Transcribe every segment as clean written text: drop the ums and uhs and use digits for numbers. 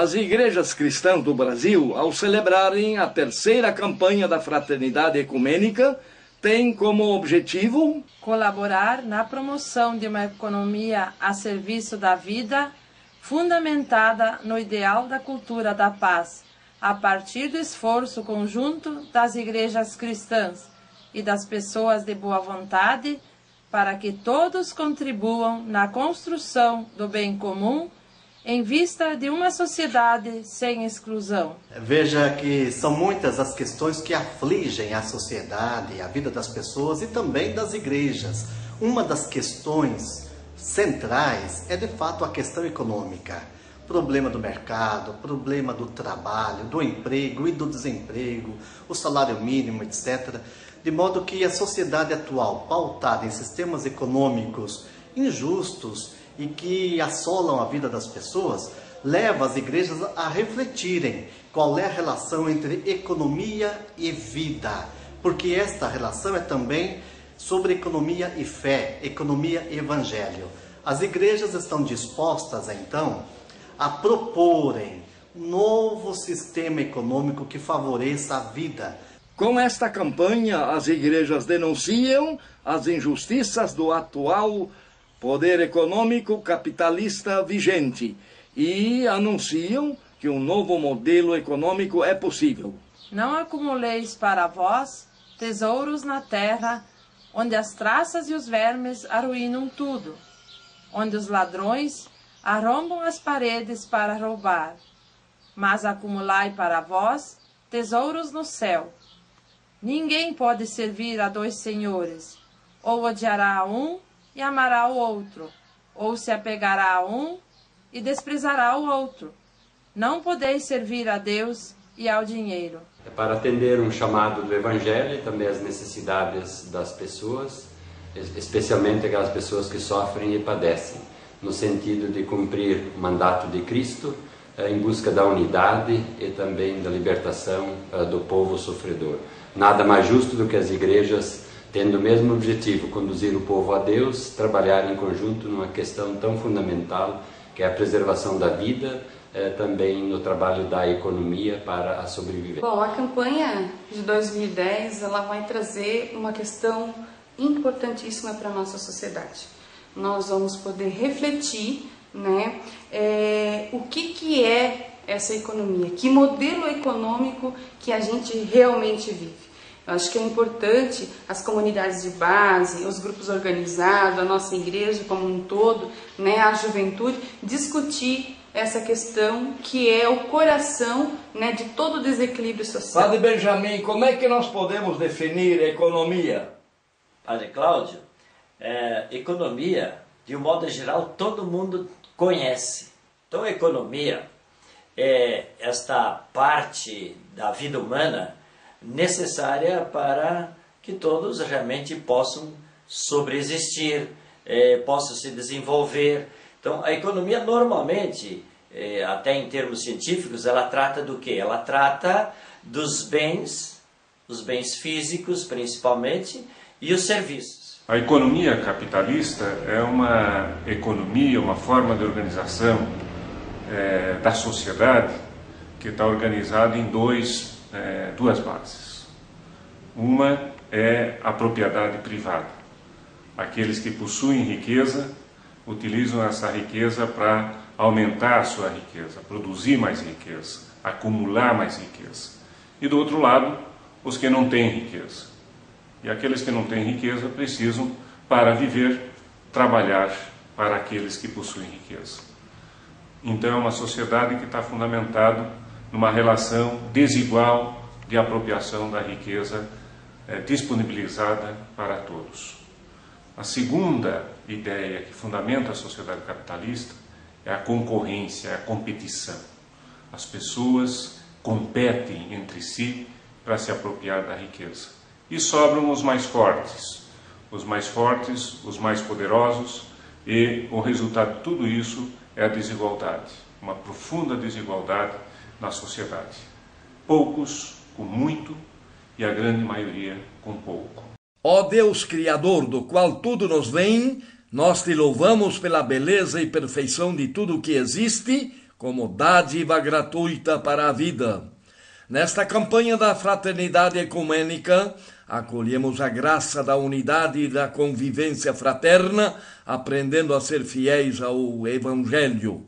As igrejas cristãs do Brasil, ao celebrarem a terceira campanha da Fraternidade Ecumênica, têm como objetivo colaborar na promoção de uma economia a serviço da vida, fundamentada no ideal da cultura da paz, a partir do esforço conjunto das igrejas cristãs e das pessoas de boa vontade, para que todos contribuam na construção do bem comum, em vista de uma sociedade sem exclusão. Veja que são muitas as questões que afligem a sociedade, a vida das pessoas e também das igrejas. Uma das questões centrais é de fato a questão econômica. Problema do mercado, problema do trabalho, do emprego e do desemprego, o salário mínimo, etc. De modo que a sociedade atual, pautada em sistemas econômicos injustos e que assolam a vida das pessoas, leva as igrejas a refletirem qual é a relação entre economia e vida, porque esta relação é também sobre economia e fé, economia e evangelho. As igrejas estão dispostas, então, a proporem um novo sistema econômico que favoreça a vida. Com esta campanha, as igrejas denunciam as injustiças do atual poder econômico capitalista vigente e anunciam que um novo modelo econômico é possível. Não acumuleis para vós tesouros na terra, onde as traças e os vermes arruinam tudo, onde os ladrões arrombam as paredes para roubar. Mas acumulai para vós tesouros no céu. Ninguém pode servir a dois senhores, ou odiará a um e amará o outro, ou se apegará a um e desprezará o outro. Não podeis servir a Deus e ao dinheiro. É para atender um chamado do Evangelho e também as necessidades das pessoas, especialmente aquelas pessoas que sofrem e padecem, no sentido de cumprir o mandato de Cristo em busca da unidade e também da libertação do povo sofredor. Nada mais justo do que as igrejas, tendo o mesmo objetivo, conduzir o povo a Deus, trabalhar em conjunto numa questão tão fundamental, que é a preservação da vida, também no trabalho da economia para a sobrevivência. Bom, a campanha de 2010 ela vai trazer uma questão importantíssima para a nossa sociedade. Nós vamos poder refletir, né, o que é essa economia, que modelo econômico que a gente realmente vive. Eu acho que é importante as comunidades de base, os grupos organizados, a nossa igreja como um todo, né, a juventude, discutir essa questão que é o coração, né, de todo o desequilíbrio social. Padre Benjamin, como é que nós podemos definir economia? Padre Cláudio, economia, de um modo geral, todo mundo conhece. Então, a economia é esta parte da vida humana necessária para que todos realmente possam sobreexistir, possam se desenvolver. Então, a economia normalmente, até em termos científicos, ela trata do quê? Ela trata dos bens, os bens físicos principalmente, e os serviços. A economia capitalista é uma economia, uma forma de organização da sociedade que está organizada em duas bases. Uma é a propriedade privada. Aqueles que possuem riqueza utilizam essa riqueza para aumentar a sua riqueza, produzir mais riqueza, acumular mais riqueza. E do outro lado, os que não têm riqueza. E aqueles que não têm riqueza precisam, para viver, trabalhar para aqueles que possuem riqueza. Então é uma sociedade que está fundamentada numa relação desigual de apropriação da riqueza disponibilizada para todos. A segunda ideia que fundamenta a sociedade capitalista é a concorrência, é a competição. As pessoas competem entre si para se apropriar da riqueza. E sobram os mais fortes, os mais poderosos, e o resultado de tudo isso é a desigualdade, uma profunda desigualdade na sociedade. Poucos com muito e a grande maioria com pouco. Ó Deus Criador, do qual tudo nos vem, nós te louvamos pela beleza e perfeição de tudo que existe, como dádiva gratuita para a vida. Nesta campanha da fraternidade ecumênica, acolhemos a graça da unidade e da convivência fraterna, aprendendo a ser fiéis ao Evangelho.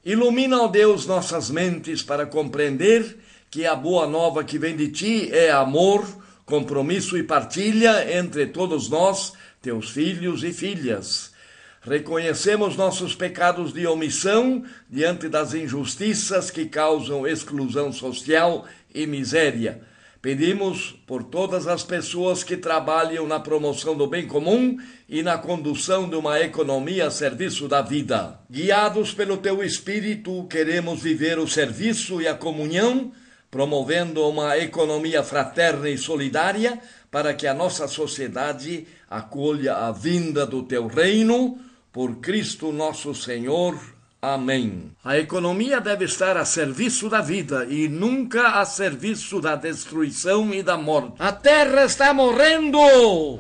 Ilumina, ó Deus, nossas mentes para compreender que a boa nova que vem de ti é amor, compromisso e partilha entre todos nós, teus filhos e filhas. Reconhecemos nossos pecados de omissão diante das injustiças que causam exclusão social e miséria. Pedimos por todas as pessoas que trabalham na promoção do bem comum e na condução de uma economia a serviço da vida. Guiados pelo teu Espírito, queremos viver o serviço e a comunhão, promovendo uma economia fraterna e solidária para que a nossa sociedade acolha a vinda do teu reino, por Cristo nosso Senhor. Amém. A economia deve estar a serviço da vida e nunca a serviço da destruição e da morte. A terra está morrendo!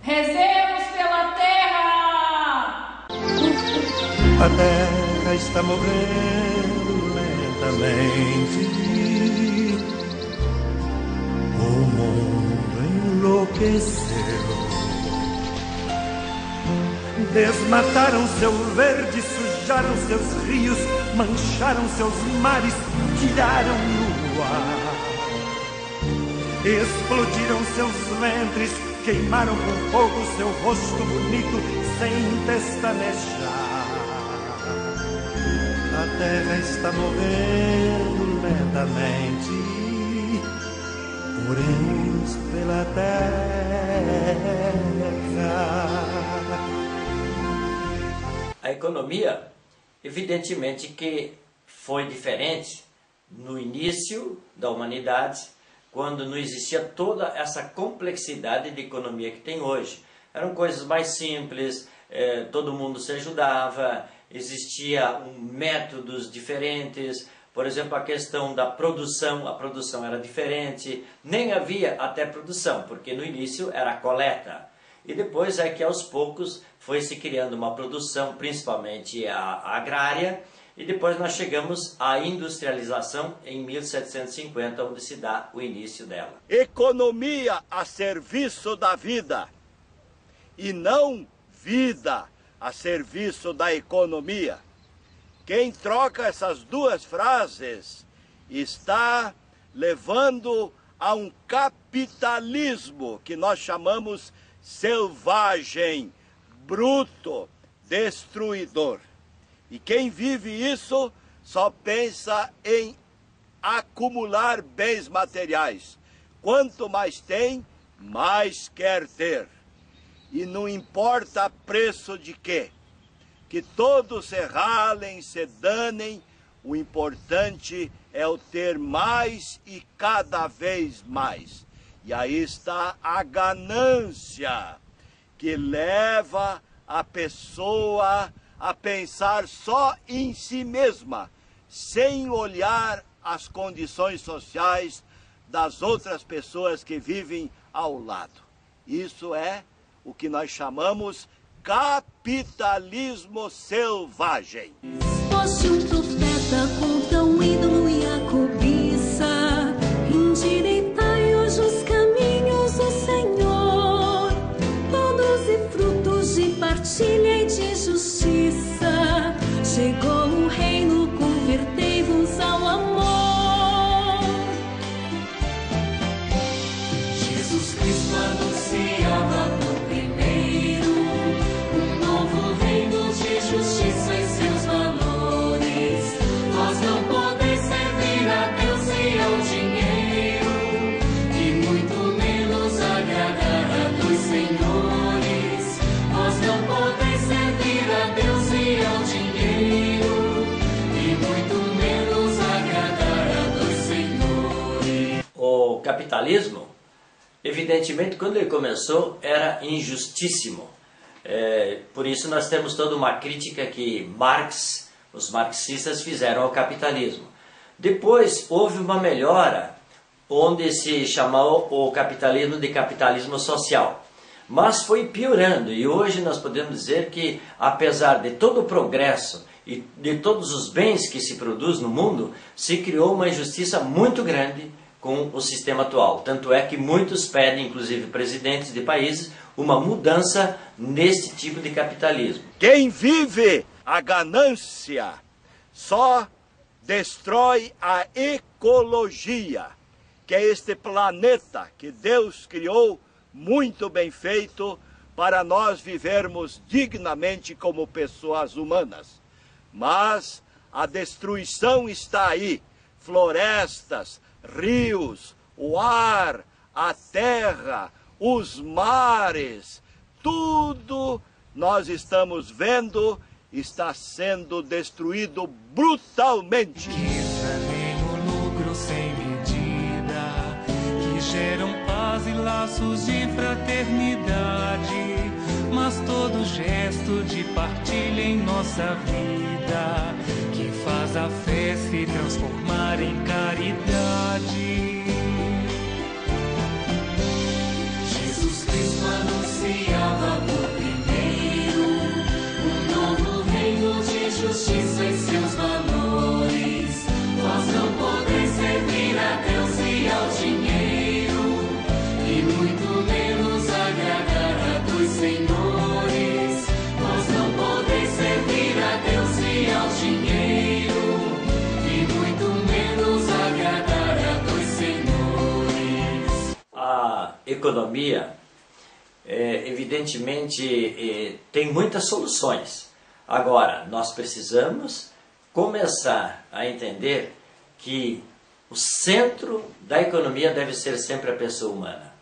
Rezemos pela terra! A terra está morrendo lentamente. O mundo enlouqueceu. Desmataram seu verde, sujaram seus rios, mancharam seus mares, tiraram no ar. Explodiram seus ventres, queimaram com fogo seu rosto bonito, sem pestanejar. A terra está morrendo lentamente, oremos pela terra. A economia, evidentemente que foi diferente no início da humanidade, quando não existia toda essa complexidade de economia que tem hoje. Eram coisas mais simples, todo mundo se ajudava, existia métodos diferentes. Por exemplo, a questão da produção, a produção era diferente, nem havia até produção, porque no início era a coleta. E depois é que aos poucos foi se criando uma produção, principalmente a agrária, e depois nós chegamos à industrialização em 1750, onde se dá o início dela. Economia a serviço da vida, e não vida a serviço da economia. Quem troca essas duas frases está levando a um capitalismo que nós chamamos selvagem, bruto, destruidor. E quem vive isso só pensa em acumular bens materiais. Quanto mais tem, mais quer ter. e não importa preço de quê. Que todos se ralem, se danem, o importante é o ter mais e cada vez mais. E aí está a ganância, que leva a pessoa a pensar só em si mesma, sem olhar as condições sociais das outras pessoas que vivem ao lado. Isso é o que nós chamamos capitalismo selvagem. Fosse um profeta contra um ídolo e a cobiça, endireitai hoje os caminhos do Senhor, produzir frutos de partilha e de justiça. Chegou o reino, convertei-vos ao amor. Jesus Cristo anunciava por primeiro um novo reino de justiça e seus valores. Vós não podeis servir a Deus e ao dinheiro, e muito menos agradar a dois senhores. Vós não podeis servir a Deus e ao dinheiro, e muito menos agradar a dois senhores. O capitalismo, evidentemente, quando ele começou, era injustíssimo. Por isso nós temos toda uma crítica que os marxistas fizeram ao capitalismo. Depois houve uma melhora, onde se chamou o capitalismo de capitalismo social. Mas foi piorando, e hoje nós podemos dizer que, apesar de todo o progresso e de todos os bens que se produz no mundo, se criou uma injustiça muito grande com o sistema atual. Tanto é que muitos pedem, inclusive presidentes de países, uma mudança nesse tipo de capitalismo. Quem vive a ganância só destrói a ecologia, que é este planeta que Deus criou muito bem feito para nós vivermos dignamente como pessoas humanas. Mas a destruição está aí, florestas, rios, o ar, a terra, os mares, tudo nós estamos vendo está sendo destruído brutalmente. Nem o lucro sem medida, que geram paz e laços de fraternidade, mas todo gesto de partilha em nossa vida, que faz a fé se transformar em caridade. Jesus Cristo anunciava por primeiro um novo reino de justiça e seus valores. Vós não podeis servir a Deus e ao dinheiro, e muito menos agradar a dois senhores. Vós não podeis servir a Deus e ao dinheiro, e muito menos agradar a dois senhores. A economia, evidentemente, tem muitas soluções. Agora, nós precisamos começar a entender que o centro da economia deve ser sempre a pessoa humana.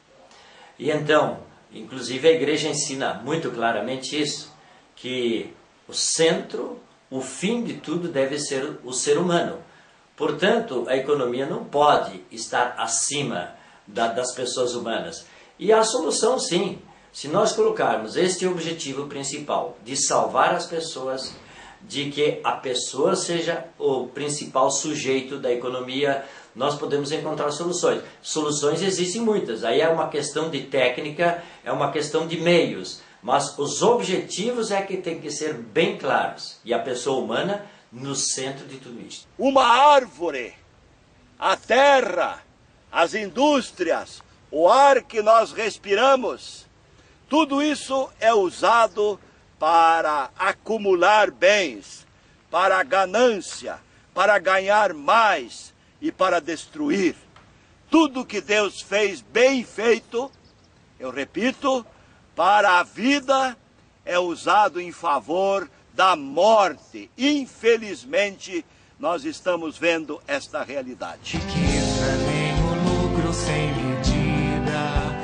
E então, inclusive a igreja ensina muito claramente isso, que o centro, o fim de tudo deve ser o ser humano. Portanto, a economia não pode estar acima das pessoas humanas. E há solução sim, se nós colocarmos este objetivo principal de salvar as pessoas, de que a pessoa seja o principal sujeito da economia, nós podemos encontrar soluções. Soluções existem muitas, aí é uma questão de técnica, é uma questão de meios, mas os objetivos é que tem que ser bem claros, e a pessoa humana no centro de tudo isso. Uma árvore, a terra, as indústrias, o ar que nós respiramos, tudo isso é usado para acumular bens, para ganância, para ganhar mais e para destruir. Tudo que Deus fez bem feito, eu repito, para a vida, é usado em favor da morte. Infelizmente, nós estamos vendo esta realidade. Riqueza nem o lucro sem medida,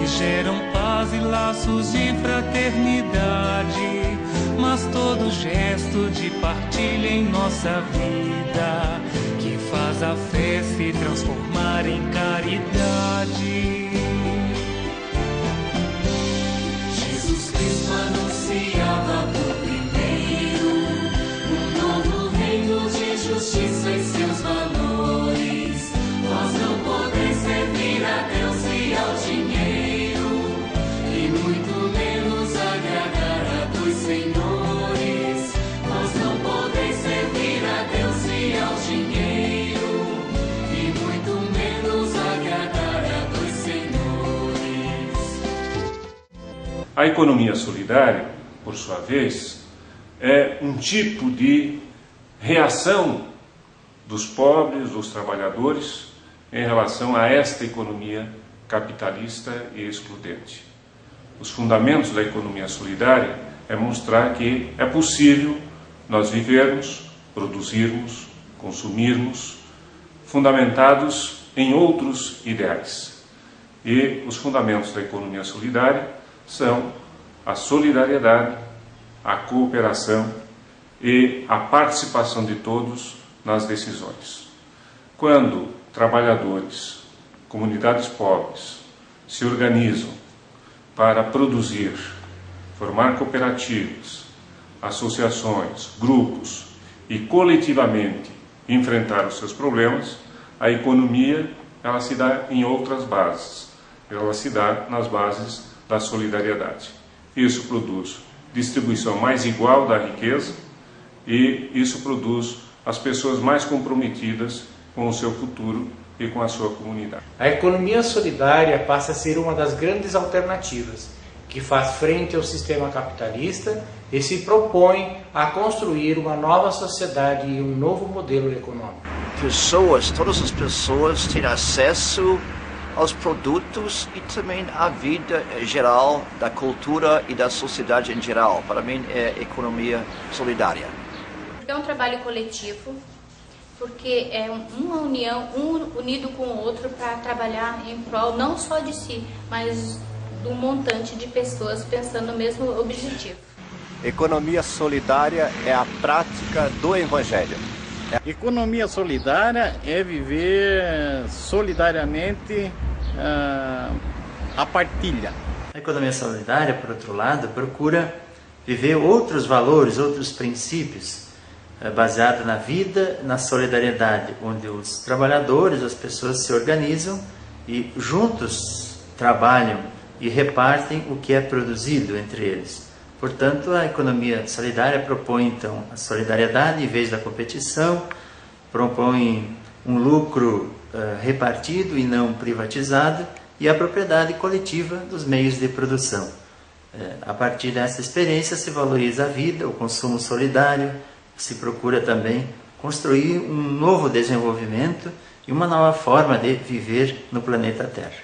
que geram paz e laços de fraternidade, mas todo gesto de partilha em nossa vida, que faz a fé se transformar em caridade. Jesus Cristo anunciava por primeiro um novo reino de justiça e seus valores. Vós não podeis servir a Deus e ao dinheiro, e muito menos agradar a dois senhores. Vós não podeis servir a Deus e ao dinheiro, e muito menos agradar a dois senhores. A economia solidária, por sua vez, é um tipo de reação dos pobres, dos trabalhadores, em relação a esta economia capitalista e excludente. Os fundamentos da economia solidária é mostrar que é possível nós vivermos, produzirmos, consumirmos, fundamentados em outros ideais. E os fundamentos da economia solidária são a solidariedade, a cooperação e a participação de todos nas decisões. Quando trabalhadores, comunidades pobres se organizam para produzir, formar cooperativas, associações, grupos e coletivamente enfrentar os seus problemas, a economia ela se dá em outras bases. Ela se dá nas bases da solidariedade. Isso produz distribuição mais igual da riqueza e isso produz as pessoas mais comprometidas com o seu futuro e com a sua comunidade. A economia solidária passa a ser uma das grandes alternativas que faz frente ao sistema capitalista e se propõe a construir uma nova sociedade e um novo modelo econômico. Todas as pessoas têm acesso aos produtos e também à vida geral da cultura e da sociedade em geral. Para mim é economia solidária. É um trabalho coletivo, porque é uma união, um unido com o outro para trabalhar em prol não só de si, mas de um montante de pessoas pensando no mesmo objetivo. Economia solidária é a prática do Evangelho. Economia solidária é viver solidariamente a partilha. A economia solidária, por outro lado, procura viver outros valores, outros princípios, baseado na vida, na solidariedade, onde os trabalhadores, as pessoas se organizam e juntos trabalham e repartem o que é produzido entre eles. Portanto, a economia solidária propõe, então, a solidariedade em vez da competição, propõe um lucro repartido e não privatizado e a propriedade coletiva dos meios de produção. A partir dessa experiência se valoriza a vida, o consumo solidário, se procura também construir um novo desenvolvimento e uma nova forma de viver no planeta Terra.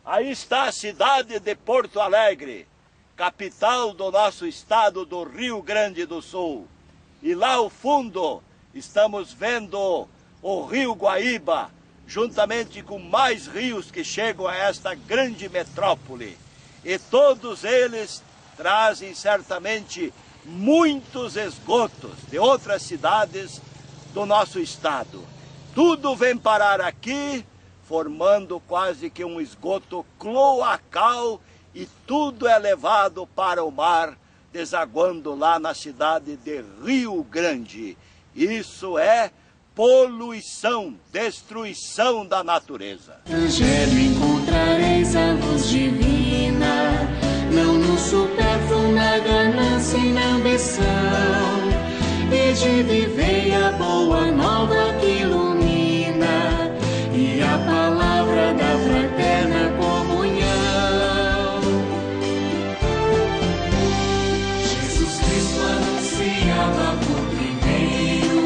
Aí está a cidade de Porto Alegre, capital do nosso estado do Rio Grande do Sul. E lá ao fundo estamos vendo o Rio Guaíba, juntamente com mais rios que chegam a esta grande metrópole. E todos eles trazem certamente muitos esgotos de outras cidades do nosso estado. Tudo vem parar aqui, formando quase que um esgoto cloacal, e tudo é levado para o mar, desaguando lá na cidade de Rio Grande. Isso é poluição, destruição da natureza. Evangelho encontrareis a luz divina, não no supérfluo, na ganância e na ambição. E de vivei a boa nova que ilumina, e a palavra da fraterna comunhão. Jesus Cristo anunciava por primeiro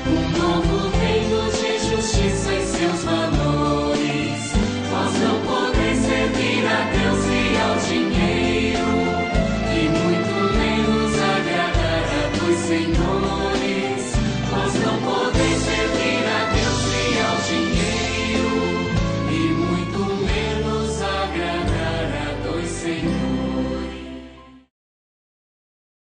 um novo reino de justiça e seus valores.